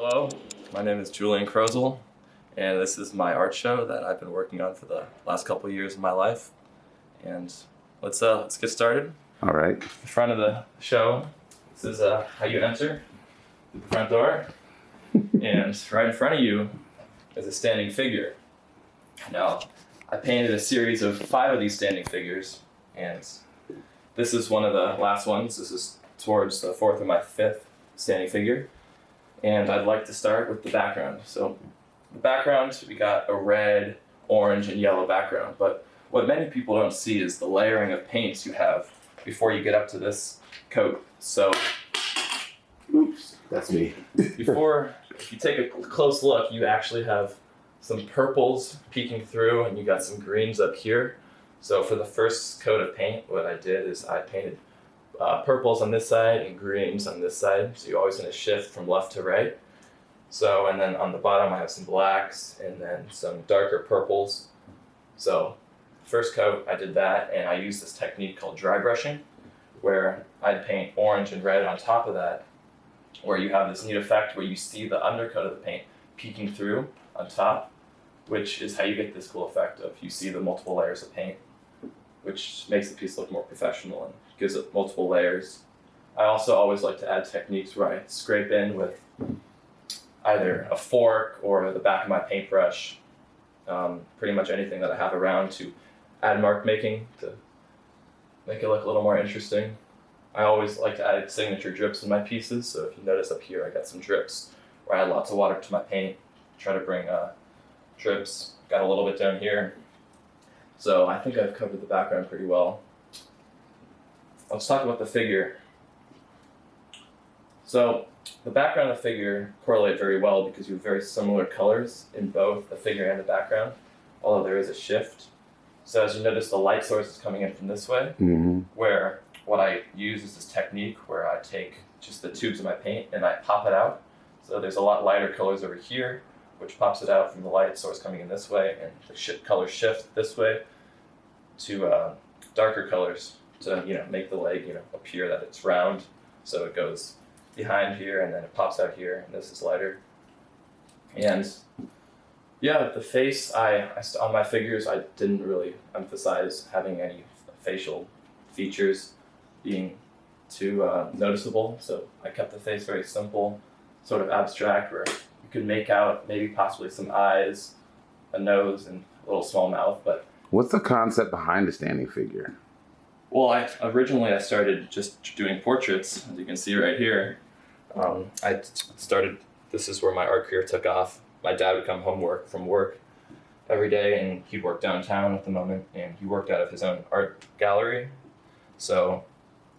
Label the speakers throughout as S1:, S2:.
S1: Hello, my name is Julian Krozel, and this is my art show that I've been working on for the last couple of years of my life. And let's get started.
S2: All right.
S1: In front of the show, this is how you enter the front door, and right in front of you is a standing figure. Now, I painted a series of 5 of these standing figures, and this is one of the last ones. This is towards the 4th or my 5th standing figure. And I'd like to start with the background. So the background, we got a red, orange, and yellow background. But what many people don't see is the layering of paints you have before you get up to this coat. So,
S2: oops, that's me.
S1: if you take a close look, you actually have some purples peeking through, and you got some greens up here. So for the first coat of paint, what I did is I painted purples on this side and greens on this side. So you're always going to shift from left to right. So, and then on the bottom I have some blacks and then some darker purples. So first coat I did that, and I used this technique called dry brushing, where I'd paint orange and red on top of that, where you have this neat effect where you see the undercoat of the paint peeking through on top, which is how you get this cool effect of you see the multiple layers of paint, which makes the piece look more professional and gives it multiple layers. I also always like to add techniques where I scrape in with either a fork or the back of my paintbrush, pretty much anything that I have around to add mark making to make it look a little more interesting. I always like to add signature drips in my pieces, so if you notice up here I got some drips where I add lots of water to my paint, try to bring drips. Got a little bit down here. So I think I've covered the background pretty well. Let's talk about the figure. So the background and the figure correlate very well because you have very similar colors in both the figure and the background, although there is a shift. So as you notice, the light source is coming in from this way, where what I use is this technique where I take just the tubes of my paint and I pop it out. So there's a lot lighter colors over here, which pops it out from the light source coming in this way, and the colors shift this way to darker colors to make the leg appear that it's round. So it goes behind here and then it pops out here, and this is lighter. And yeah, the face, on my figures I didn't really emphasize having any facial features being too noticeable. So I kept the face very simple, sort of abstract, where you could make out maybe possibly some eyes, a nose, and a little small mouth. But
S2: what's the concept behind the standing figure?
S1: Well, originally I started just doing portraits, as you can see right here. This is where my art career took off. My dad would come home from work every day, and he'd work downtown at the moment, and he worked out of his own art gallery. So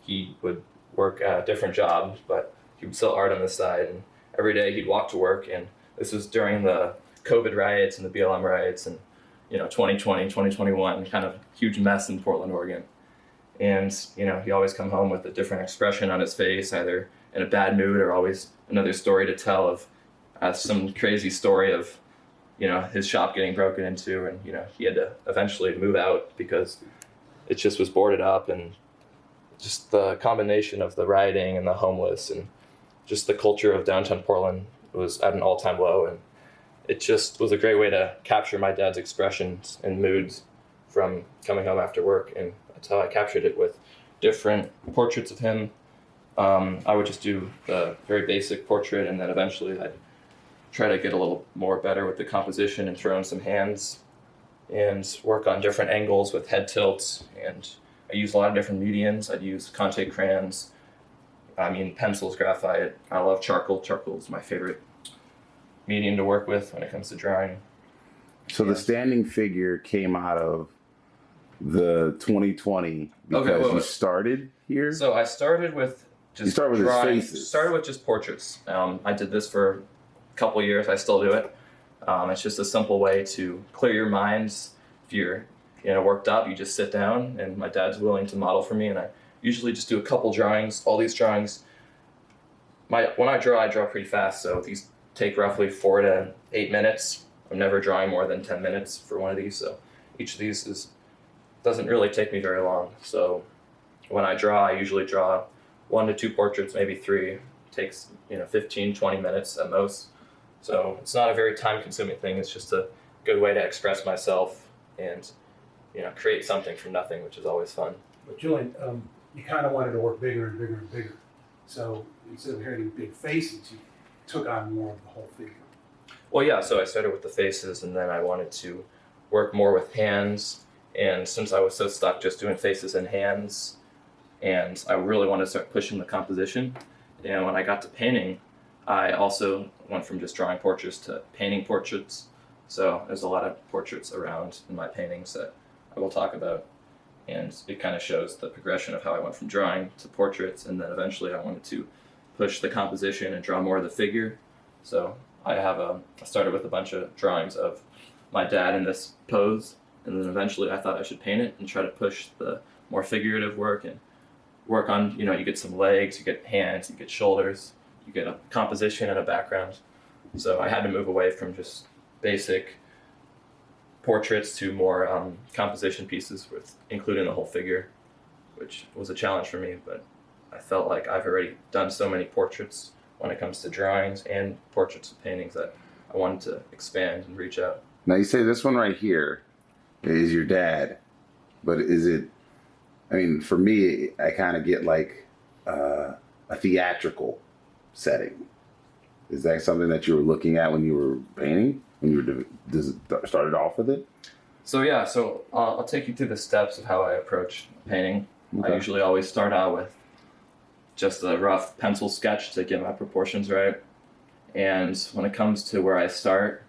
S1: he would work at a different job, but he would sell art on the side, and every day he'd walk to work. And this was during the COVID riots and the BLM riots, and 2020, 2021, kind of huge mess in Portland, Oregon. And he always come home with a different expression on his face, either in a bad mood or always another story to tell of some crazy story of his shop getting broken into, and he had to eventually move out because it just was boarded up, and just the combination of the rioting and the homeless and just the culture of downtown Portland was at an all-time low. And it just was a great way to capture my dad's expressions and moods from coming home after work, and that's how I captured it with different portraits of him. I would just do the very basic portrait, and then eventually I'd try to get a little more better with the composition and throw in some hands and work on different angles with head tilts. And I use a lot of different mediums. I'd use Conte crayons, pencils, graphite. I love charcoal. Charcoal is my favorite medium to work with when it comes to drawing.
S2: So the standing figure came out of the 2020 because you started here?
S1: So I started with just
S2: drawing.
S1: Started with just portraits. I did this for a couple years. I still do it. It's just a simple way to clear your minds. If you're worked up, you just sit down, and my dad's willing to model for me, and I usually just do a couple drawings. All these drawings, when I draw pretty fast, so these take roughly 4 to 8 minutes. I'm never drawing more than 10 minutes for one of these, so each of these doesn't really take me very long. So when I draw, I usually draw 1 to 2 portraits, maybe 3. It takes 15, 20 minutes at most. So it's not a very time-consuming thing. It's just a good way to express myself and, create something from nothing, which is always fun.
S3: But Julian, you kind of wanted to work bigger and bigger and bigger. So instead of having big faces, you took on more of the whole figure.
S1: Well, yeah, so I started with the faces, and then I wanted to work more with hands. And since I was so stuck just doing faces and hands, and I really wanted to start pushing the composition, and when I got to painting, I also went from just drawing portraits to painting portraits. So there's a lot of portraits around in my paintings that I will talk about. And it kind of shows the progression of how I went from drawing to portraits, and then eventually I wanted to push the composition and draw more of the figure. So I started with a bunch of drawings of my dad in this pose, and then eventually I thought I should paint it and try to push the more figurative work and work on, you get some legs, you get hands, you get shoulders, you get a composition and a background. So I had to move away from just basic portraits to more composition pieces with including the whole figure, which was a challenge for me, but I felt like I've already done so many portraits when it comes to drawings and portraits and paintings that I wanted to expand and reach out.
S2: Now you say this one right here is your dad, but is it, for me, I kind of get like a theatrical setting. Is that something that you were looking at when you were painting, when you started off with it?
S1: So yeah, I'll take you through the steps of how I approach painting.
S2: Okay.
S1: I usually always start out with just a rough pencil sketch to get my proportions right. And when it comes to where I start,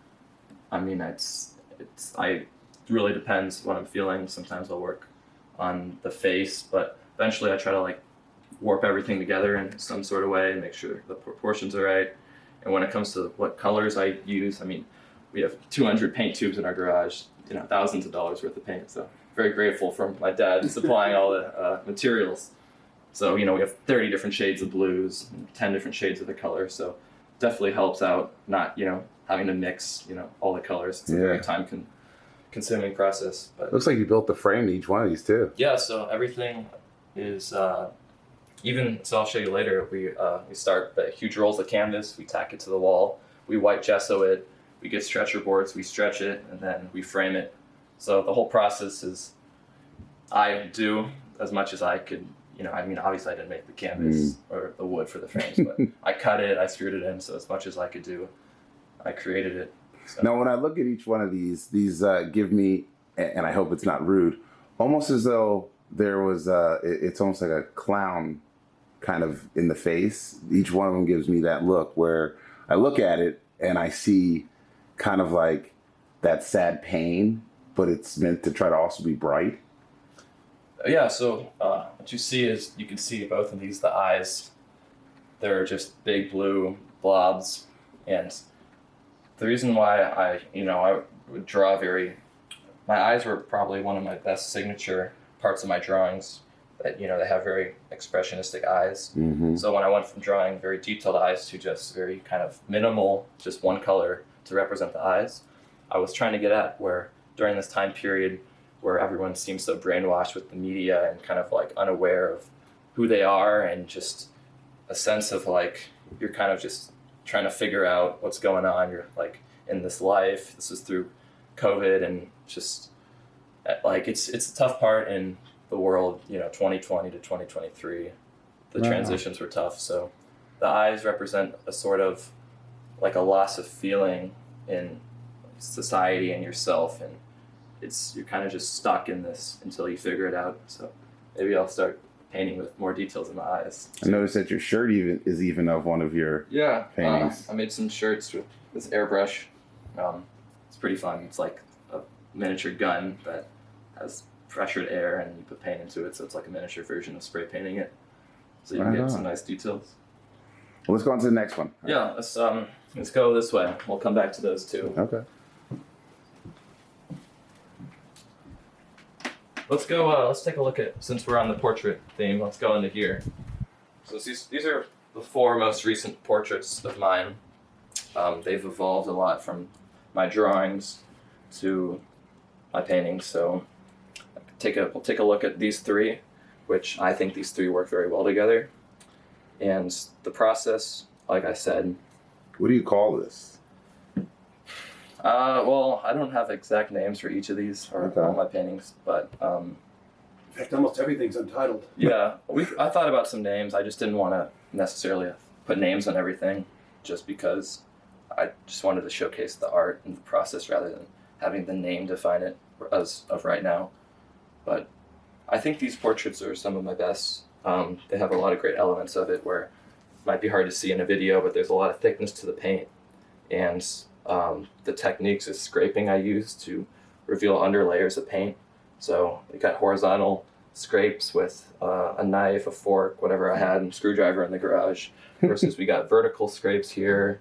S1: it really depends what I'm feeling. Sometimes I'll work on the face, but eventually I try to warp everything together in some sort of way and make sure the proportions are right. And when it comes to what colors I use, we have 200 paint tubes in our garage, thousands of dollars worth of paint. So very grateful for my dad supplying all the materials. So, we have 30 different shades of blues, and 10 different shades of the color. So definitely helps out not, having to mix, all the colors. It's a very time-consuming process. But
S2: looks like you built the frame to each one of these too.
S1: Yeah, so everything is, so I'll show you later. We start the huge rolls of canvas, we tack it to the wall, we white gesso it, we get stretcher boards, we stretch it, and then we frame it. So the whole process is, I do as much as I could. Obviously I didn't make the canvas or the wood for the frames, but I cut it, I screwed it in, so as much as I could do, I created it. So.
S2: Now, when I look at each one of these give me, and I hope it's not rude, almost as though there was, it's almost like a clown kind of in the face. Each one of them gives me that look where I look at it and I see kind of like that sad pain, but it's meant to try to also be bright.
S1: Yeah, so what you see is, you can see both of these, the eyes, they're just big blue blobs. And the reason why I would draw my eyes were probably one of my best signature parts of my drawings, that, they have very expressionistic eyes.
S2: Mm-hmm.
S1: So when I went from drawing very detailed eyes to just very kind of minimal, just one color to represent the eyes, I was trying to get at where during this time period where everyone seems so brainwashed with the media and kind of unaware of who they are, and just a sense of you're kind of just trying to figure out what's going on. You're in this life. This is through COVID, and just it's a tough part in the world, 2020 to 2023. The transitions were tough. So the eyes represent a sort of a loss of feeling in society and yourself, and you're kind of just stuck in this until you figure it out. So maybe I'll start painting with more details in the eyes.
S2: I noticed that your shirt is even of one of your paintings.
S1: I made some shirts with this airbrush. It's pretty fun. It's like a miniature gun that has pressured air, and you put paint into it, so it's like a miniature version of spray painting it. So you can get some nice details.
S2: Well, let's go on to the next one.
S1: Yeah, let's go this way. We'll come back to those two.
S2: Okay.
S1: Let's go, let's take a look at, since we're on the portrait theme, let's go into here. So these are the 4 most recent portraits of mine. They've evolved a lot from my drawings to my paintings. So we'll take a look at these 3, which I think these 3 work very well together. And the process, like I said...
S2: What do you call this?
S1: Well, I don't have exact names for each of these or
S2: Okay.
S1: all my paintings, but
S3: In fact, almost everything's untitled.
S1: yeah, I thought about some names. I just didn't want to necessarily put names on everything, just because I just wanted to showcase the art and the process rather than having the name define it as of right now. But I think these portraits are some of my best. They have a lot of great elements of it where it might be hard to see in a video, but there's a lot of thickness to the paint. And the techniques of scraping I use to reveal underlayers of paint. So we got horizontal scrapes with a knife, a fork, whatever I had, and screwdriver in the garage, versus we got vertical scrapes here,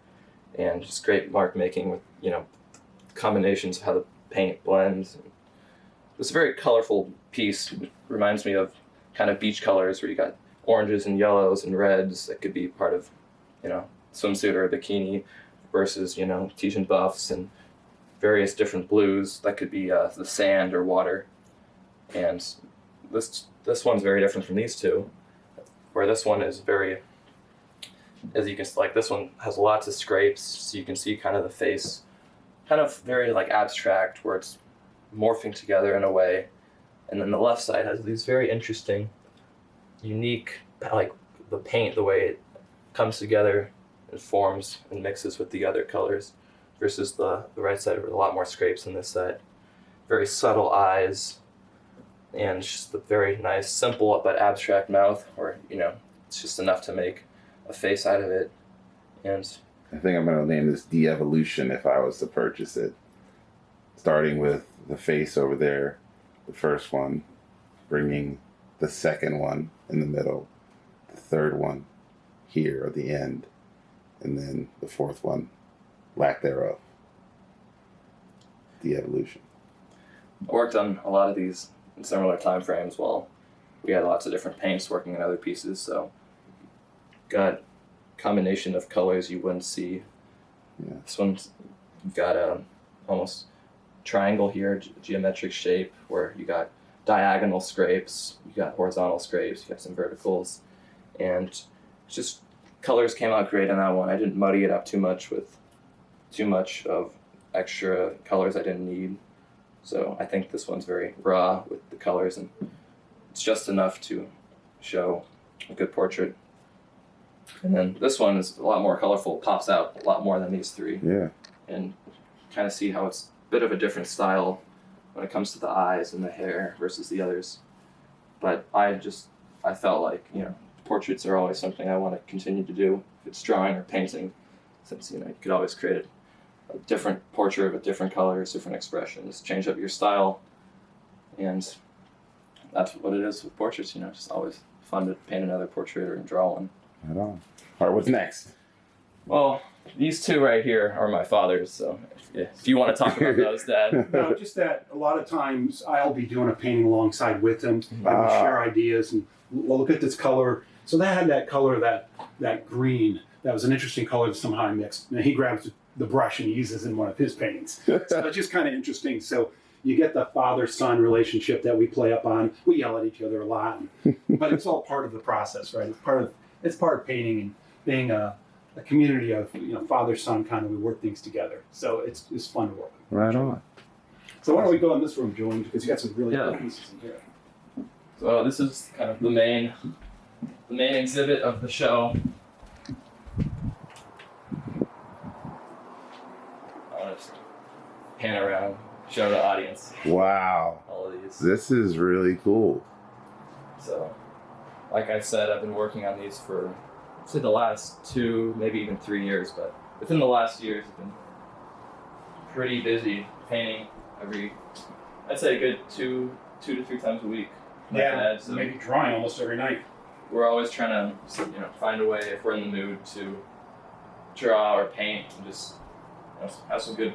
S1: and just great mark making with combinations of how the paint blends. It's a very colorful piece. It reminds me of kind of beach colors where you got oranges and yellows and reds that could be part of swimsuit or a bikini, versus Tahitian buffs and various different blues that could be the sand or water. And this one's very different from these two, where this one is very, as you can this one has lots of scrapes, so you can see kind of the face, kind of very abstract, where it's morphing together in a way. And then the left side has these very interesting, unique, the paint, the way it comes together and forms and mixes with the other colors, versus the right side with a lot more scrapes on this side. Very subtle eyes, and just a very nice, simple but abstract mouth, where it's just enough to make a face out of it. And
S2: I think I'm going to name this De-Evolution if I was to purchase it. Starting with the face over there, the first one, bringing the second one in the middle, the third one here at the end, and then the fourth one, lack thereof. De-Evolution.
S1: I worked on a lot of these in similar time frames while we had lots of different paints working in other pieces, so got combination of colors you wouldn't see.
S2: Yeah.
S1: This one's got a almost triangle here, geometric shape, where you got diagonal scrapes, you got horizontal scrapes, you got some verticals, and just colors came out great on that one. I didn't muddy it up too much with too much of extra colors I didn't need. So I think this one's very raw with the colors, and it's just enough to show a good portrait. And then this one is a lot more colorful, pops out a lot more than these three.
S2: Yeah.
S1: And kind of see how it's a bit of a different style when it comes to the eyes and the hair versus the others. But I felt like, portraits are always something I want to continue to do, if it's drawing or painting, since, you could always create a different portrait with different colors, different expressions, change up your style. And that's what it is with portraits, just always fun to paint another portrait or draw one.
S2: Right on. All right, what's next?
S1: Well, these two right here are my father's, so if you want to talk about those, Dad.
S3: No, just that a lot of times I'll be doing a painting alongside with them, and we share ideas, and we'll look at this color. So that had that color, that green. That was an interesting color that somehow I mixed. And he grabs the brush and he uses in one of his paintings. So it's just kind of interesting. So you get the father-son relationship that we play up on. We yell at each other a lot, but it's all part of the process, right? It's part of painting and being a community of father-son kind of. We work things together, so it's fun to work.
S2: Right on.
S3: So why don't we go in this room, Julian, because you got some really
S1: Yeah.
S3: cool pieces in here.
S1: So this is kind of the main exhibit of the show. I'll just pan around, show the audience
S2: Wow.
S1: all of these.
S2: This is really cool.
S1: So, like I said, I've been working on these for, say, the last 2, maybe even 3 years, but within the last years, I've been pretty busy painting I'd say a good two to 3 times a week. Like that, so
S3: maybe drawing almost every night.
S1: we're always trying to, find a way, if we're in the mood, to draw or paint and just have some good,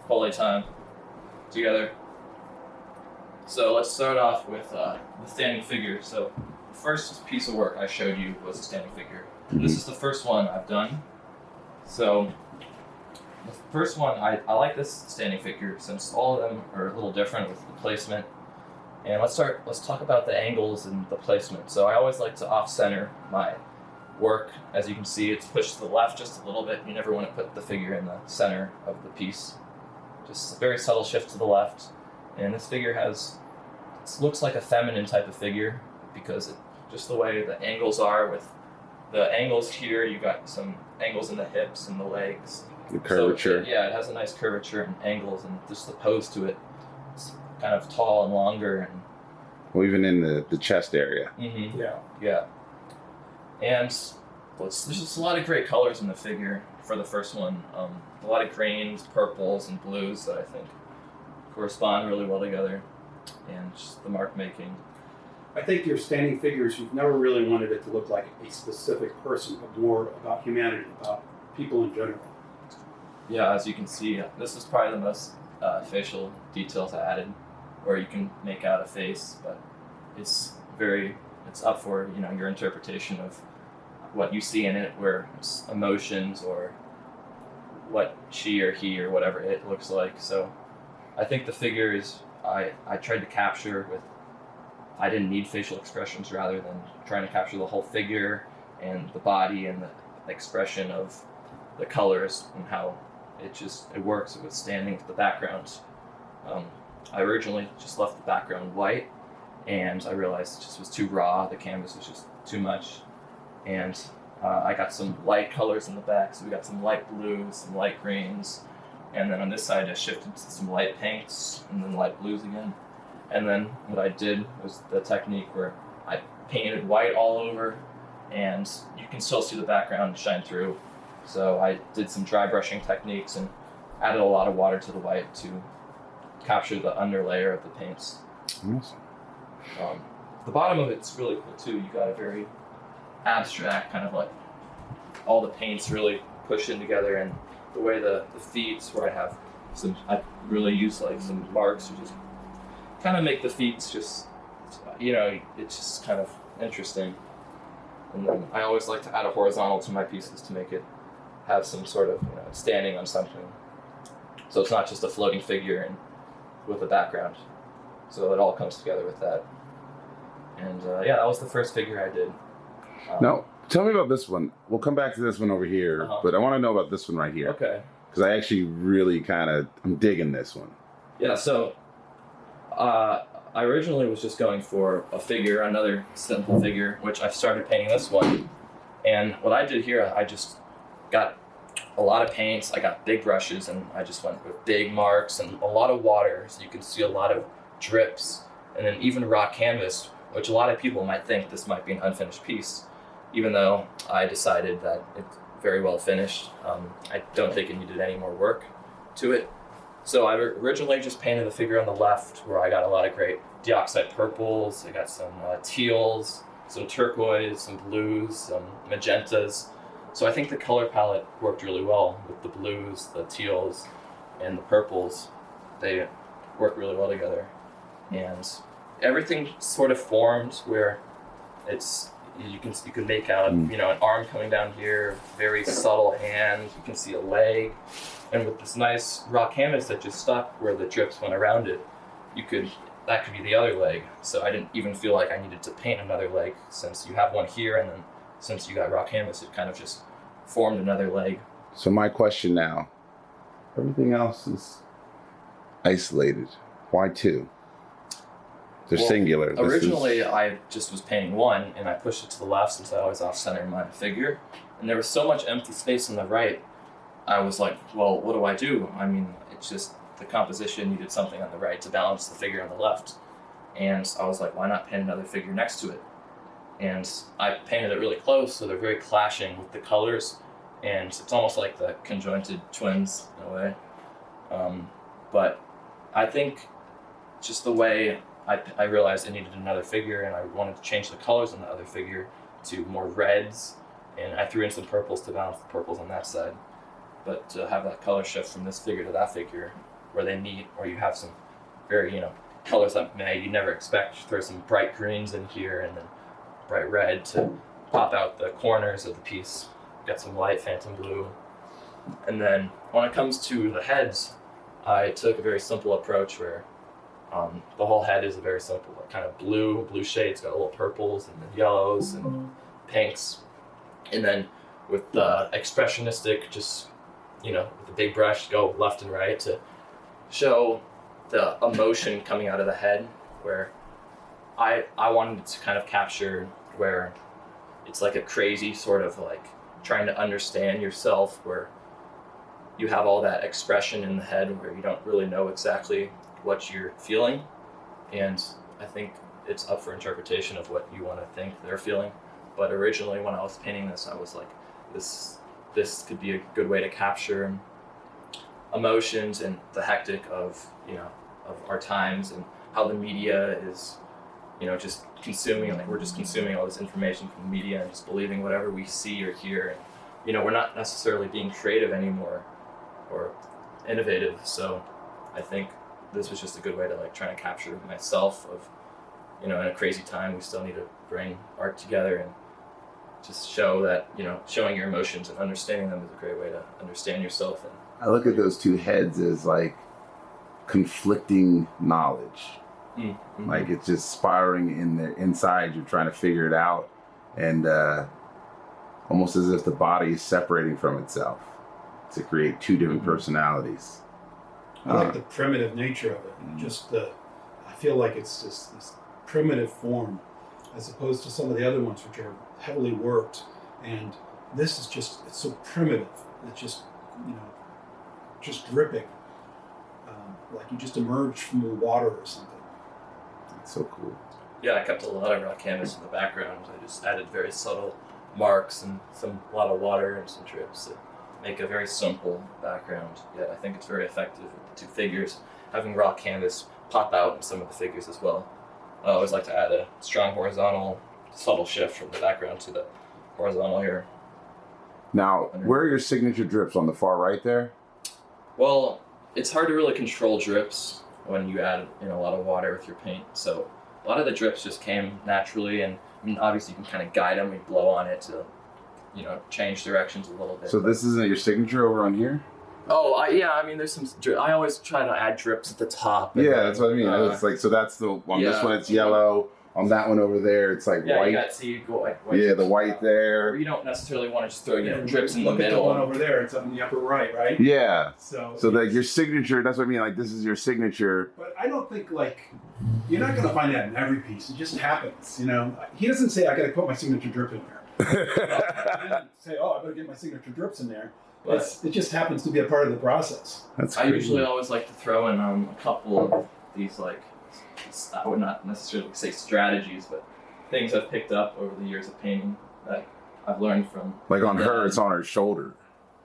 S1: quality time together. So let's start off with the standing figure. So the first piece of work I showed you was a standing figure. This is the first one I've done. So the first one, I like this standing figure since all of them are a little different with the placement. And let's talk about the angles and the placement. So I always like to off-center my work. As you can see, it's pushed to the left just a little bit. You never want to put the figure in the center of the piece. just a very subtle shift to the left. And this figure looks like a feminine type of figure because just the way the angles are with the angles here, you got some angles in the hips and the legs.
S2: The curvature.
S1: So it has a nice curvature and angles, and just the pose to it. It's kind of tall and longer, and
S2: well, even in the chest area.
S1: mm-hmm.
S3: Yeah.
S1: And there's just a lot of great colors in the figure for the first one. A lot of greens, purples, and blues that I think correspond really well together, and just the mark making.
S3: I think your standing figures, you've never really wanted it to look like a specific person, but more about humanity, about people in general.
S1: Yeah, as you can see, this is probably the most facial details I added, where you can make out a face, but it's up for your interpretation of what you see in it, where it's emotions or what she or he or whatever it looks like. So I think the figure is I tried to capture with. I didn't need facial expressions rather than trying to capture the whole figure and the body and the expression of the colors and how it works with standing with the background. I originally just left the background white, and I realized it just was too raw. The canvas was just too much, and I got some light colors in the back. So we got some light blues, some light greens, and then on this side I shifted to some light pinks and then light blues again. And then what I did was the technique where I painted white all over, and you can still see the background shine through. So I did some dry brushing techniques and added a lot of water to the white to capture the underlayer of the paints.
S2: Awesome.
S1: The bottom of it's really cool too. You got a very abstract kind of like all the paints really pushed in together, and the way the feet where I really use like some marks to just kind of make the feet just, it's just kind of interesting. And then I always like to add a horizontal to my pieces to make it have some sort of, standing on something. So it's not just a floating figure and with a background. So it all comes together with that. And that was the first figure I did.
S2: Now, tell me about this one. We'll come back to this one over here, but I want to know about this one right here.
S1: Okay.
S2: Because I actually really I'm digging this one.
S1: Yeah, so I originally was just going for a figure, another simple figure, which I started painting this one. And what I did here, I just got a lot of paints, I got big brushes, and I just went with big marks and a lot of water, so you can see a lot of drips, and then even raw canvas, which a lot of people might think this might be an unfinished piece, even though I decided that it's very well finished. I don't think it needed any more work to it. So I originally just painted the figure on the left, where I got a lot of great dioxide purples, I got some teals, some turquoise, some blues, some magentas. So I think the color palette worked really well with the blues, the teals, and the purples. They work really well together. And everything sort of formed where you can make out an arm coming down here, very subtle hand, you can see a leg. And with this nice raw canvas that just stuck where the drips went around it, that could be the other leg. So I didn't even feel like I needed to paint another leg, since you have one here, and then since you got raw canvas, it kind of just formed another leg.
S2: So my question now, everything else is isolated. Why two? They're singular.
S1: Originally, I just was painting one, and I pushed it to the left since I always off-center my figure. And there was so much empty space on the right, I was like, well, what do I do? I mean, it's just the composition needed something on the right to balance the figure on the left. And I was like, why not paint another figure next to it? And I painted it really close, so they're very clashing with the colors, and it's almost like the conjointed twins in a way. But I think just the way I realized I needed another figure, and I wanted to change the colors on the other figure to more reds, and I threw in some purples to balance the purples on that side. But to have that color shift from this figure to that figure, where they meet, or you have some very, colors that you never expect. Throw some bright greens in here, and then bright red to pop out the corners of the piece. Got some light phantom blue. And then when it comes to the heads, I took a very simple approach where the whole head is a very simple, kind of blue shades, got little purples and then yellows and pinks. And then with the expressionistic, just, with the big brush, go left and right to show the emotion coming out of the head, where I wanted to kind of capture where it's like a crazy sort of like trying to understand yourself, where you have all that expression in the head where you don't really know exactly what you're feeling. And I think it's up for interpretation of what you want to think they're feeling. But originally when I was painting this, I was like, this could be a good way to capture emotions and the hectic of, of our times, and how the media is, just consuming, like we're just consuming all this information from the media and just believing whatever we see or hear. And, we're not necessarily being creative anymore or innovative. So I think this was just a good way to like try to capture myself of, in a crazy time, we still need to bring art together and just show that, showing your emotions and understanding them is a great way to understand yourself. And
S2: I look at those two heads as like conflicting knowledge.
S1: mm-hmm.
S2: Like it's just spiraling in the inside. You're trying to figure it out, and almost as if the body is separating from itself to create two different personalities.
S3: I like the primitive nature of it. I feel like it's just this primitive form, as opposed to some of the other ones which are heavily worked. And this is it's so primitive. It's just, just dripping, like you just emerged from the water or something.
S2: It's so cool.
S1: Yeah, I kept a lot of raw canvas in the background. I just added very subtle marks and a lot of water and some drips to make a very simple background. Yet I think it's very effective with the two figures, having raw canvas pop out in some of the figures as well. I always like to add a strong horizontal, subtle shift from the background to the horizontal here.
S2: Now, where are your signature drips? On the far right there?
S1: Well, it's hard to really control drips when you add in a lot of water with your paint. So a lot of the drips just came naturally, and obviously you can kind of guide them. You blow on it to, change directions a little bit.
S2: So this isn't your signature over on here?
S1: Oh, there's some. I always try to add drips at the top.
S2: Yeah, that's what I mean. It's like, so that's on this one it's yellow. On that one over there, it's like white.
S1: You go white.
S2: Yeah, the white there.
S1: You don't necessarily want to just throw drips in the
S3: Look
S1: middle.
S3: at the one over there. It's up in the upper right, right?
S2: Yeah.
S3: So
S2: like your signature, that's what I mean. Like this is your signature.
S3: But I don't think you're not going to find that in every piece. It just happens, He doesn't say I got to put my signature drip in there. He didn't say, I better get my signature drips in there. It just happens to be a part of the process.
S2: That's
S1: I
S2: crazy.
S1: usually always like to throw in a couple of these I would not necessarily say strategies, but things I've picked up over the years of painting that I've learned from.
S2: Like on her, it's on her shoulder.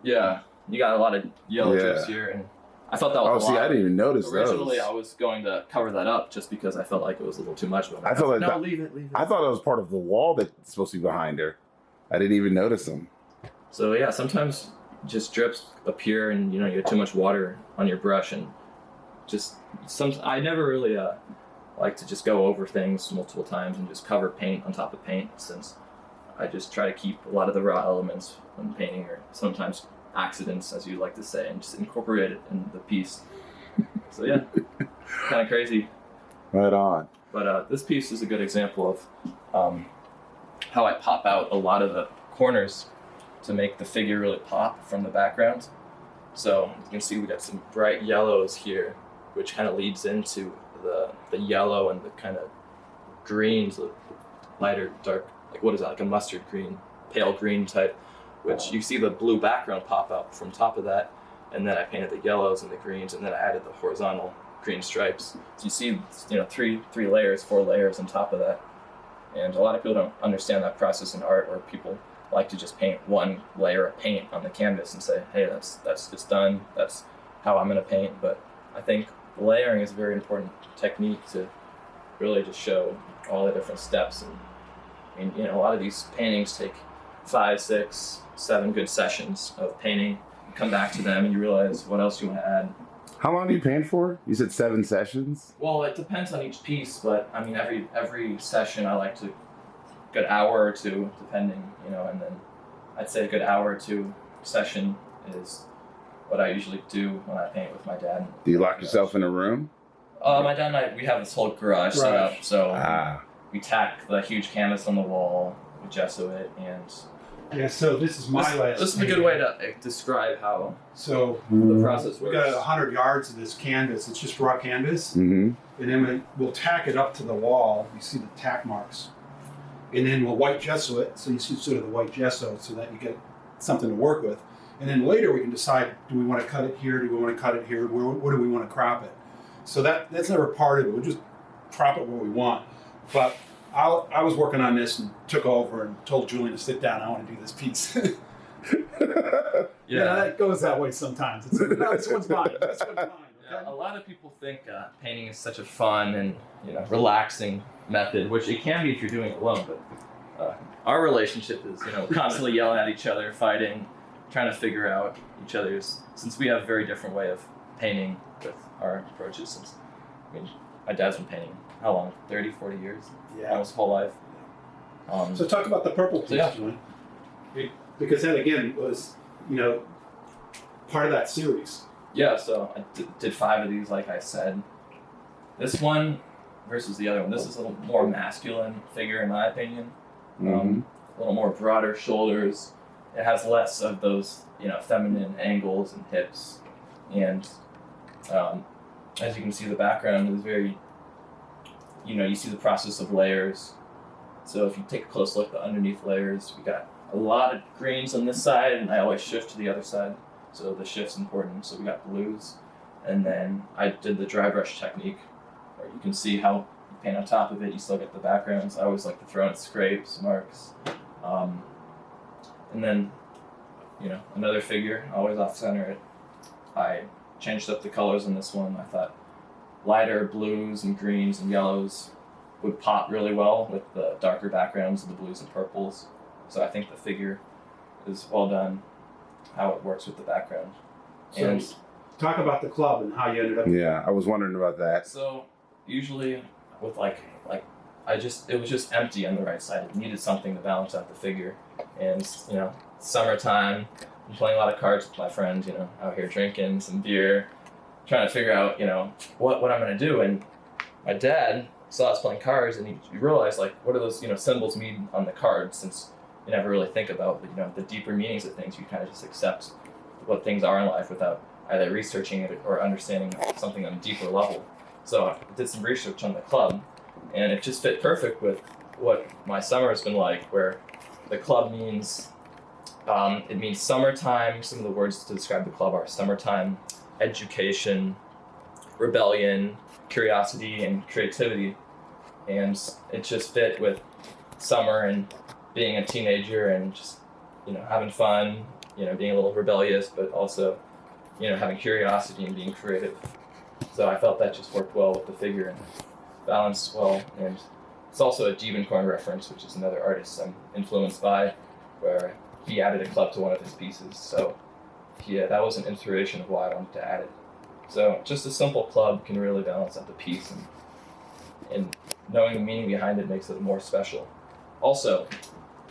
S1: Yeah, you got a lot of yellow drips here, and I thought that was a lot.
S2: I didn't even notice
S1: Originally,
S2: those.
S1: I was going to cover that up just because I felt like it was a little too much.
S2: I felt like
S1: leave it.
S2: I thought it was part of the wall that's supposed to be behind her. I didn't even notice them.
S1: So yeah, sometimes just drips appear, and you have too much water on your brush, and I never really like to just go over things multiple times and just cover paint on top of paint, since I just try to keep a lot of the raw elements when painting, or sometimes accidents, as you like to say, and just incorporate it in the piece. So yeah, kind of crazy.
S2: Right on.
S1: But this piece is a good example of how I pop out a lot of the corners to make the figure really pop from the background. So you can see we got some bright yellows here, which kind of leads into the yellow and the kind of greens, the lighter, dark, like what is that, like a mustard green, pale green type, which you see the blue background pop out from top of that. And then I painted the yellows and the greens, and then I added the horizontal green stripes. So you see, 4 layers on top of that. And a lot of people don't understand that process in art, where people like to just paint one layer of paint on the canvas and say, hey, that's it's done, that's how I'm gonna paint. But I think layering is a very important technique to really just show all the different steps. And a lot of these paintings take 5, 6, 7 good sessions of painting. You come back to them and you realize what else you want to add.
S2: How long do you paint for? You said 7 sessions?
S1: Well, it depends on each piece, but every session I like to good hour or two, depending, and then I'd say a good hour or two session is what I usually do when I paint with my dad.
S2: Do you lock yourself in a room?
S1: My dad and I, we have this whole garage set up, so we tack the huge canvas on the wall, we gesso it, and
S3: Yeah, so this is my last.
S1: This is a good way to describe how
S3: So
S1: the process
S3: we
S1: works.
S3: got 100 yards of this canvas. It's just raw canvas,
S2: Mm-hmm.
S3: and then we'll tack it up to the wall. You see the tack marks, and then we'll white gesso it. So you see sort of the white gesso, so that you get something to work with. And then later we can decide: do we want to cut it here? Do we want to cut it here? Where do we want to crop it? So that's never part of it. We'll just crop it where we want. But I was working on this and took over and told Julian to sit down. I want to do this piece. Yeah, that goes that way sometimes. It's, no, this one's mine. This one's mine. Okay?
S1: Yeah, a lot of people think painting is such a fun and relaxing method, which it can be if you're doing it alone. But our relationship is constantly yelling at each other, fighting, trying to figure out each other's. Since we have a very different way of painting with our approaches. Since my dad's been painting how long? 30, 40 years.
S3: Yeah.
S1: Almost whole life.
S3: So talk about the purple piece, Julian. Because that again was part of that series.
S1: Yeah, so I did 5 of these, like I said. This one versus the other one. This is a little more masculine figure, in my opinion.
S2: Mm-hmm.
S1: A little more broader shoulders. It has less of those, feminine angles and hips. And as you can see, the background is very, you see the process of layers. So if you take a close look at the underneath layers, we got a lot of greens on this side, and I always shift to the other side. So the shift's important. So we got blues, and then I did the dry brush technique, where you can see how you paint on top of it, you still get the backgrounds. I always like to throw in scrapes, marks, and then another figure, always off center it. I changed up the colors on this one. I thought lighter blues and greens and yellows would pop really well with the darker backgrounds of the blues and purples. So I think the figure is well done, how it works with the background.
S3: So
S1: And
S3: talk about the club and how you ended up.
S2: Yeah, I was wondering about that.
S1: so usually with it was just empty on the right side. It needed something to balance out the figure. And summertime, I'm playing a lot of cards with my friends, out here drinking some beer, trying to figure out, what I'm gonna do. And my dad saw us playing cards, and he realized, what do those, symbols mean on the cards, since you never really think about, the deeper meanings of things. You kind of just accept what things are in life without either researching it or understanding something on a deeper level. So I did some research on the club, and it just fit perfect with what my summer has been like, where the club means, it means summertime. Some of the words to describe the club are summertime, education, rebellion, curiosity, and creativity. And it just fit with summer and being a teenager and just, having fun, being a little rebellious, but also, having curiosity and being creative. So I felt that just worked well with the figure and balanced well. And it's also a Diebenkorn reference, which is another artist I'm influenced by, where he added a club to one of his pieces. So that was an inspiration of why I wanted to add it. So just a simple club can really balance out the piece, and knowing the meaning behind it makes it more special. Also,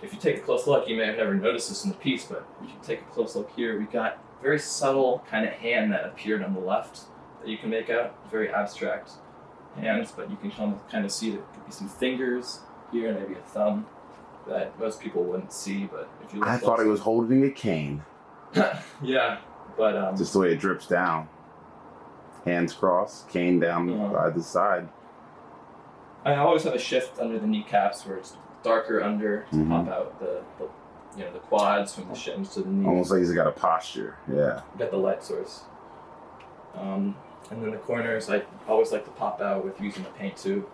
S1: if you take a close look, you may have never noticed this in the piece, but if you take a close look here, we got a very subtle kind of hand that appeared on the left that you can make out. Very abstract hands, but you can kind of see there could be some fingers here, maybe a thumb that most people wouldn't see, but if you look
S2: I thought he was holding a cane.
S1: Yeah, but
S2: Just the way it drips down. Hands crossed, cane down by the side.
S1: I always have a shift under the kneecaps where it's darker under to pop out the quads from the shins to the knees.
S2: Almost like he's got a posture. Yeah.
S1: Got the light source. And then the corners, I always like to pop out with using a paint tube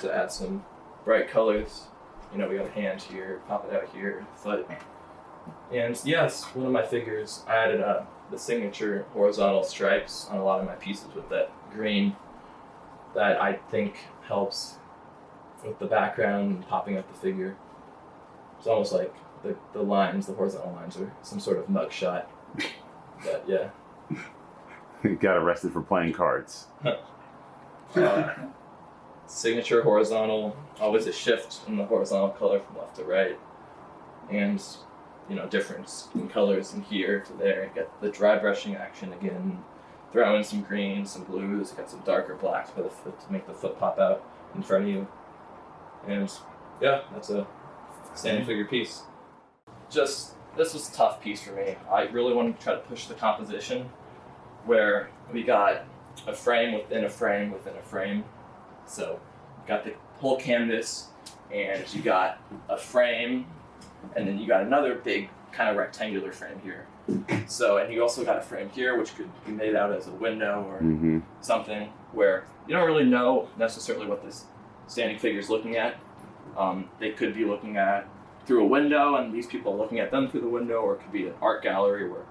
S1: to add some bright colors. We got a hand here, pop it out here, foot. And yes, one of my figures, I added the signature horizontal stripes on a lot of my pieces with that green that I think helps with the background and popping up the figure. It's almost like the lines, the horizontal lines, are some sort of mugshot. But yeah.
S2: He got arrested for playing cards.
S1: Signature horizontal, always a shift in the horizontal color from left to right. And, difference in colors from here to there. You got the dry brushing action again. Throw in some greens, some blues, got some darker blacks by the foot to make the foot pop out in front of you. And yeah, that's a standing figure piece. this was a tough piece for me. I really wanted to try to push the composition where we got a frame within a frame within a frame. So you got the whole canvas, and you got a frame, and then you got another big kind of rectangular frame here. So, and you also got a frame here, which could be made out as a window or something, where you don't really know necessarily what this standing figure is looking at. They could be looking at through a window, and these people are looking at them through the window, or it could be an art gallery where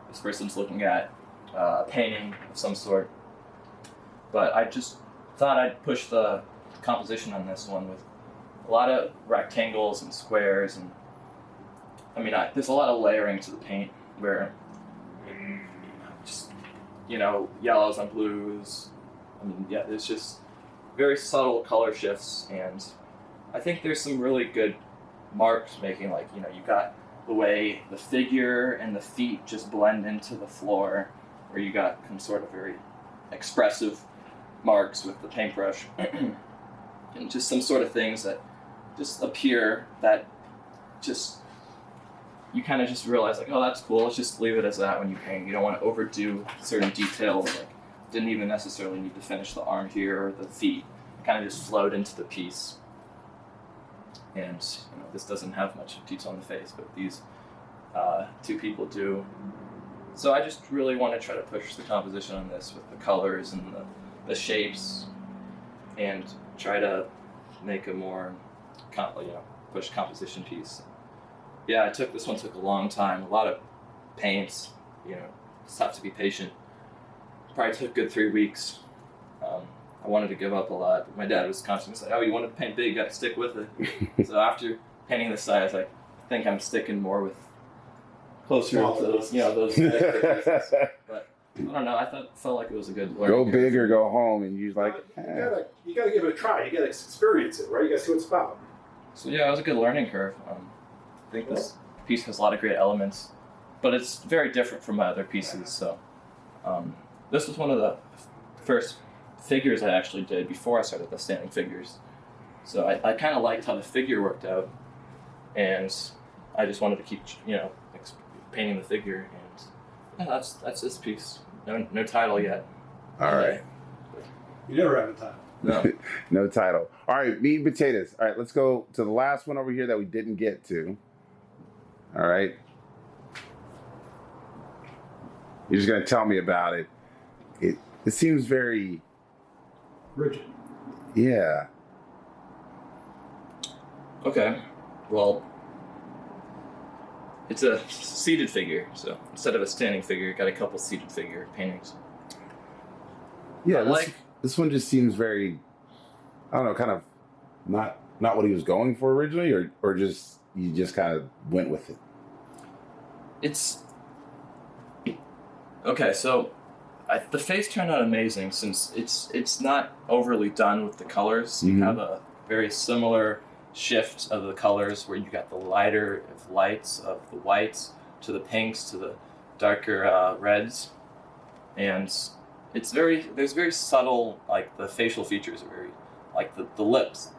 S1: this person's looking at a painting of some sort. But I just thought I'd push the composition on this one with a lot of rectangles and squares, and I mean, there's a lot of layering to the paint where just, yellows on blues. I mean, yeah, there's just very subtle color shifts, and I think there's some really good marks making, like, you got the way the figure and the feet just blend into the floor, where you got some sort of very expressive marks with the paintbrush, and just some sort of things that just appear that just, you kind of just realize, like, oh, that's cool, let's just leave it as that when you paint. You don't want to overdo certain details, like, didn't even necessarily need to finish the arm here or the feet. Kind of just flowed into the piece. And this doesn't have much detail on the face, but these two people do. So I just really want to try to push the composition on this with the colors and the shapes, and try to make a more push composition piece. Yeah, this one took a long time, a lot of paints, just have to be patient. Probably took a good 3 weeks. I wanted to give up a lot, but my dad was constantly saying, oh, you want to paint big, you got to stick with it. So after painting this side, I was like, I think I'm sticking more with closer to those, those pieces. But I don't know, felt like it was a good learning
S2: Go big or go home, and you're like,
S3: you gotta give it a try. You gotta experience it, right? You gotta see what it's about.
S1: So yeah, it was a good learning curve. I think this piece has a lot of great elements, but it's very different from my other pieces. So this was one of the first figures I actually did before I started the standing figures. So I kind of liked how the figure worked out, and I just wanted to keep painting the figure. And yeah, that's this piece. No title yet.
S2: all right.
S3: You never have a time.
S1: No.
S2: No title. All right, meat and potatoes. All right, let's go to the last one over here that we didn't get to. All right. You're just going to tell me about it. It seems very...
S3: Rigid.
S2: Yeah.
S1: Okay. Well, it's a seated figure, so instead of a standing figure, got a couple seated figure paintings.
S2: Yeah, this one just seems very, I don't know, kind of not what he was going for originally, or just you just kind of went with it.
S1: It's okay. So the face turned out amazing, since it's not overly done with the colors. You have a very similar shift of the colors, where you got the lighter of lights of the whites to the pinks to the darker reds, and there's very subtle, like the facial features are very, like the lips,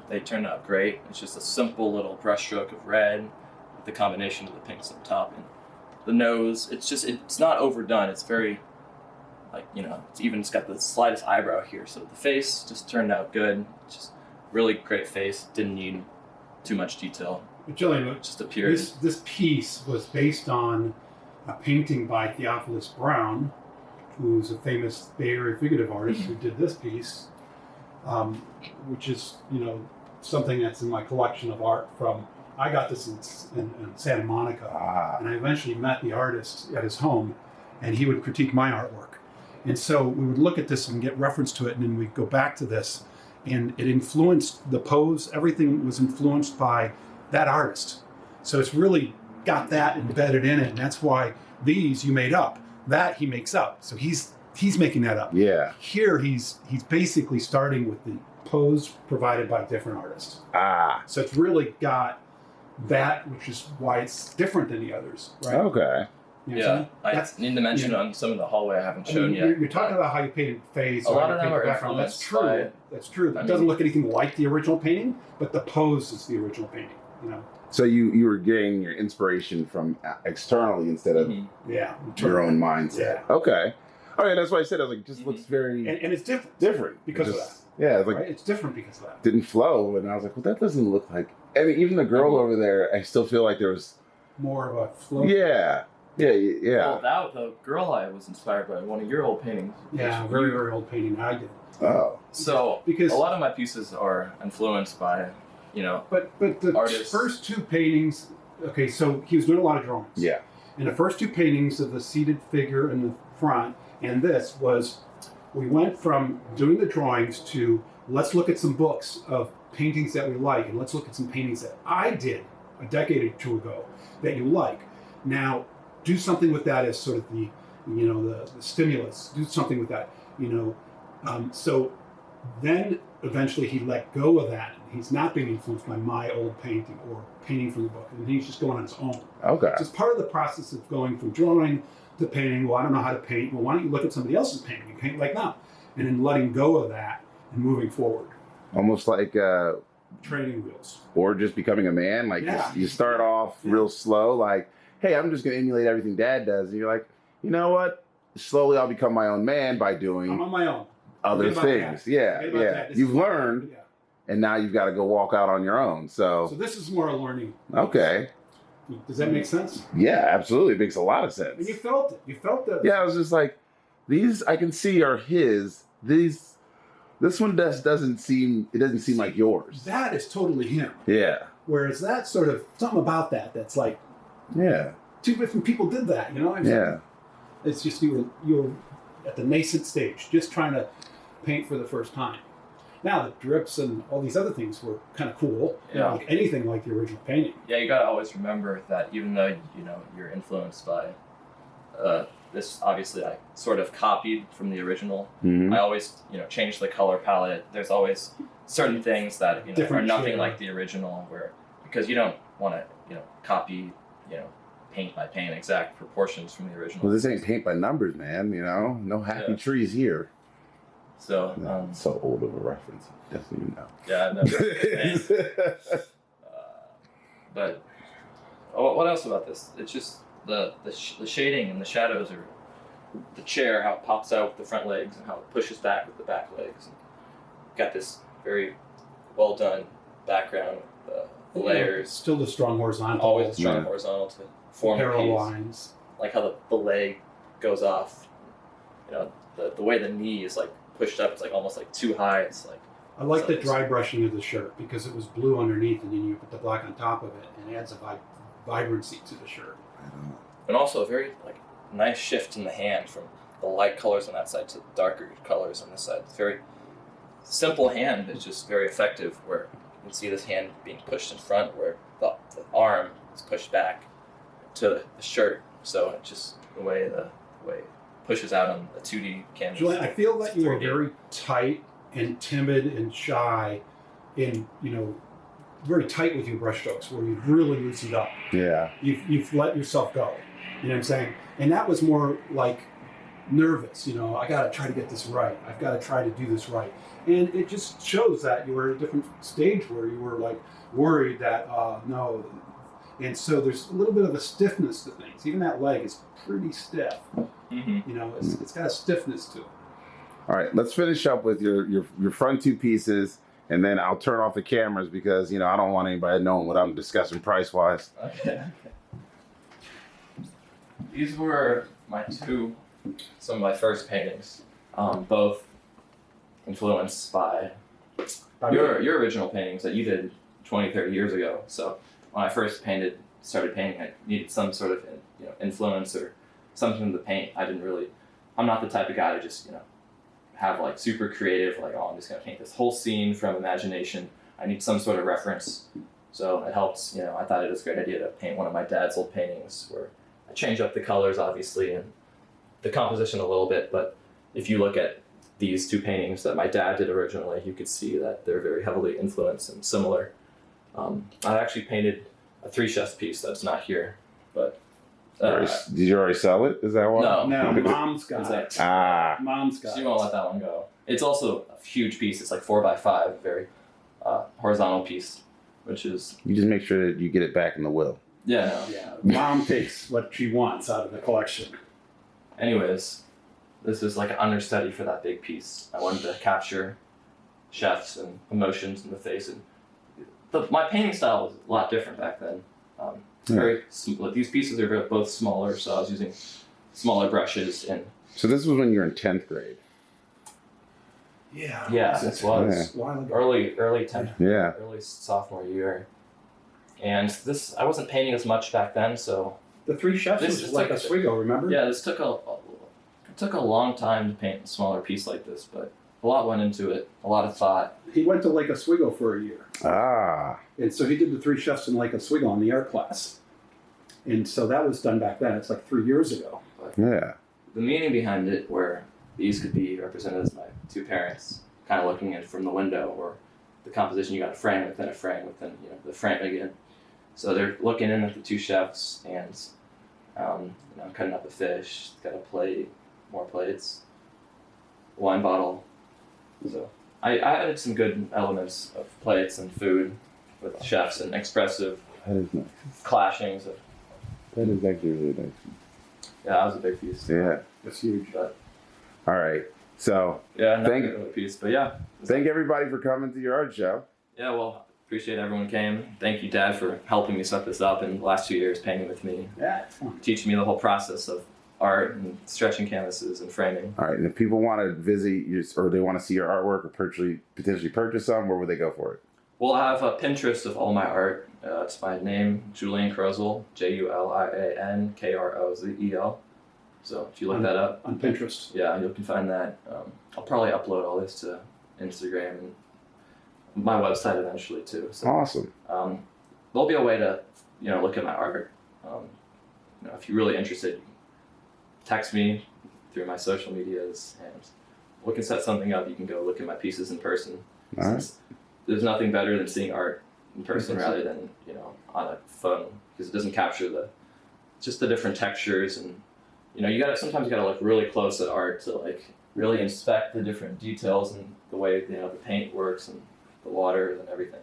S1: they turned out great. It's just a simple little brush stroke of red with the combination of the pinks up top, and the nose, it's not overdone. It's very, like, it's got the slightest eyebrow here, so the face just turned out good. It's just really great face, didn't need too much detail.
S3: But Jillian,
S1: Just appeared.
S3: this piece was based on a painting by Theophilus Brown, who's a famous Bay Area figurative artist who did this piece, which is, something that's in my collection of art from, I got this in Santa Monica, and I eventually met the artist at his home, and he would critique my artwork. And so we would look at this and get reference to it, and then we'd go back to this, and it influenced the pose. Everything was influenced by that artist. So it's really got that embedded in it, and that's why these you made up. That he makes up. So he's making that up.
S2: Yeah.
S3: Here he's basically starting with the pose provided by different artists. So it's really got that, which is why it's different than the others, right?
S2: Okay.
S3: You know
S1: I need to mention on some of the hallway I haven't shown yet.
S3: You're talking about how you painted face.
S1: A lot
S3: how
S1: of
S3: you
S1: them
S3: painted
S1: are
S3: background. That's
S1: influenced
S3: true.
S1: by-
S3: That's true. It doesn't look anything like the original painting, but the pose is the original painting.
S2: So you were getting your inspiration from externally instead of
S3: Yeah.
S2: your own mindset.
S3: Yeah.
S2: Okay. All right, that's why I said I was like, it just looks very
S3: And it's different.
S2: different
S3: because
S2: It
S3: of
S2: just- Yeah, it's like
S3: Right? It's different because of that.
S2: didn't flow, and I was like, well, that doesn't look like. I mean, even the girl over there, I still feel like there was.
S3: More of a flow.
S2: Yeah.
S1: Well, that the girl I was inspired by one of your old paintings.
S3: Yeah, very, very old painting I did.
S2: Oh.
S1: So
S3: Because
S1: a lot of my pieces are influenced by,
S3: But the
S1: artists.
S3: first two paintings, okay, so he was doing a lot of drawings.
S2: Yeah.
S3: And the first two paintings of the seated figure in the front and this was, we went from doing the drawings to let's look at some books of paintings that we like, and let's look at some paintings that I did a decade or two ago that you like. Now, do something with that as sort of the stimulus. Do something with that, So then eventually he let go of that. He's not being influenced by my old painting or painting from the book, and he's just going on his own.
S2: Okay.
S3: So it's part of the process of going from drawing to painting. Well, I don't know how to paint. Well, why don't you look at somebody else's painting and paint like that? And then letting go of that and moving forward.
S2: Almost like,
S3: Training wheels.
S2: or just becoming a man. Like
S3: Yeah.
S2: you start off real slow, like, hey, I'm just going to emulate everything Dad does. And you're like, you know what? Slowly I'll become my own man by
S3: I'm
S2: doing
S3: on my own.
S2: other
S3: Forget about
S2: things.
S3: that.
S2: Yeah.
S3: Forget about
S2: Yeah.
S3: that. This
S2: You've
S3: is-
S2: learned,
S3: Yeah.
S2: and now you've got to go walk out on your own.
S3: So
S2: So,
S3: this is more a learning.
S2: okay.
S3: Does that make sense?
S2: Yeah, absolutely. It makes a lot of
S3: And you
S2: sense.
S3: felt it. You felt the.
S2: Yeah, I was just like, these I can see are his. This one doesn't seem like yours.
S3: That is totally him.
S2: Yeah.
S3: Whereas that sort of something about that's like
S2: Yeah.
S3: two different people did that.
S2: Yeah.
S3: It's just you were at the nascent stage, just trying to paint for the first time. Now the drips and all these other things were kind of cool.
S1: Yeah.
S3: Like anything like the original painting.
S1: Yeah, you gotta always remember that even though you're influenced by this, obviously I sort of copied from the original.
S2: Mhm.
S1: I always change the color palette. There's always certain things that are
S3: Different
S1: nothing
S3: shade.
S1: like the original, because you don't want to copy paint by paint exact proportions from the original.
S2: Well, this ain't paint by numbers, man. No happy
S1: Yeah.
S2: trees here.
S1: So
S2: So old of a reference. Doesn't even know.
S1: yeah, no, but what else about this? It's just the shading and the shadows, or the chair, how it pops out with the front legs and how it pushes back with the back legs. And got this very well done background with the layers.
S3: Still the strong horizontal.
S1: Always a strong
S2: Yeah.
S1: horizontal to form a
S3: parallel
S1: piece.
S3: lines.
S1: Like how the leg goes off. The way the knee is like pushed up, it's like almost like too high. It's like
S3: I like the
S1: So-
S3: dry brushing of the shirt because it was blue underneath, and then you put the black on top of it, and it adds a vibrancy to the shirt.
S2: I don't.
S1: and also a very nice shift in the hand from the light colors on that side to the darker colors on this side. It's very simple hand, it's just very effective, where you can see this hand being pushed in front, where the arm is pushed back to the shirt. So it's just the way it pushes out on the 2D canvas.
S3: Julian, I feel that you were
S1: 3D.
S3: very tight and timid and shy, and very tight with your brushstrokes, where you've really loosened up.
S2: Yeah.
S3: You've let yourself go. You know what I'm saying? And that was more like nervous. I got to try to get this right. I've got to try to do this right. And it just shows that you were at a different stage where you were worried that no. And so there's a little bit of a stiffness to things. Even that leg is pretty stiff.
S1: Mm-hmm.
S3: It's got a stiffness to it.
S2: All right, let's finish up with your front two pieces, and then I'll turn off the cameras because I don't want anybody knowing what I'm discussing price wise.
S1: Okay. These were some of my first paintings, both influenced by your original paintings that you did 20, 30 years ago. So when I first started painting, I needed some sort of influence or something to paint. I'm not the type of guy to just have super creative, I'm just gonna paint this whole scene from imagination. I need some sort of reference. So it helps, I thought it was a great idea to paint one of my dad's old paintings where I change up the colors obviously and the composition a little bit, but if you look at these two paintings that my dad did originally, you could see that they're very heavily influenced and similar. I actually painted a Three Chefs piece that's not here, but
S2: Did you already sell it? Is that why?
S1: No.
S3: No, Mom's got it.
S1: Exactly.
S3: Mom's got
S1: So
S3: it.
S1: you won't let that one go. It's also a huge piece. It's 4x5, very horizontal piece. which is
S2: You just make sure that you get it back in the will.
S1: no.
S3: Yeah, mom takes what she wants out of the collection.
S1: Anyways, this is like an understudy for that big piece. I wanted to capture chefs and emotions in the face, and my painting style was a lot different back then. These pieces are both smaller, so I was using smaller brushes and.
S2: So this was when you were in 10th grade.
S1: Yeah, this was early 10th,
S2: Yeah.
S1: early sophomore year, and this I wasn't painting as much back then, so
S3: The Three Chefs
S1: This
S3: was
S1: is
S3: like
S1: like-
S3: Oswego, remember?
S1: yeah, this took a long time to paint a smaller piece like this, but a lot went into it, a lot of thought.
S3: He went to Lake Oswego for a year.
S2: Ah.
S3: And so he did the Three Chefs in Lake Oswego on the art class. And so that was done back then. It's like 3 years ago.
S2: Yeah.
S1: The meaning behind it, where these could be represented as my two parents, kind of looking in from the window, or the composition, you got a frame within the frame again. So they're looking in at the two chefs and cutting up the fish. Got a plate, more plates, wine bottle. So I added some good elements of plates and food with chefs and expressive
S2: That is nice.
S1: clashings of.
S2: That is actually really nice.
S1: Yeah, that was a big piece.
S2: Yeah.
S3: It's huge.
S1: But
S2: All right. So
S1: yeah, not
S2: Thank-
S1: a good piece, but yeah.
S2: thank everybody for coming to your art show.
S1: Yeah, well, appreciate everyone came. Thank you, Dad, for helping me set this up in the last 2 years, painting with me,
S3: Yeah, it's fun.
S1: teaching me the whole process of art and stretching canvases and framing.
S2: All right. And if people want to visit you or they want to see your artwork or potentially purchase some, where would they go for it?
S1: We'll have a Pinterest of all my art. It's my name, Julian Krozel, JulianKrozel. So if you look that up,
S3: On Pinterest.
S1: yeah, you can find that. I'll probably upload all this to Instagram and my website eventually too. So
S2: Awesome.
S1: there'll be a way to look at my art. If you're really interested, text me through my social medias and we can set something up. You can go look at my pieces in person.
S2: All right.
S1: Since there's nothing better than seeing art in person rather than on a phone, because it doesn't capture the different textures, and sometimes you gotta look really close at art to like really inspect the different details and the way the paint works and the water and everything.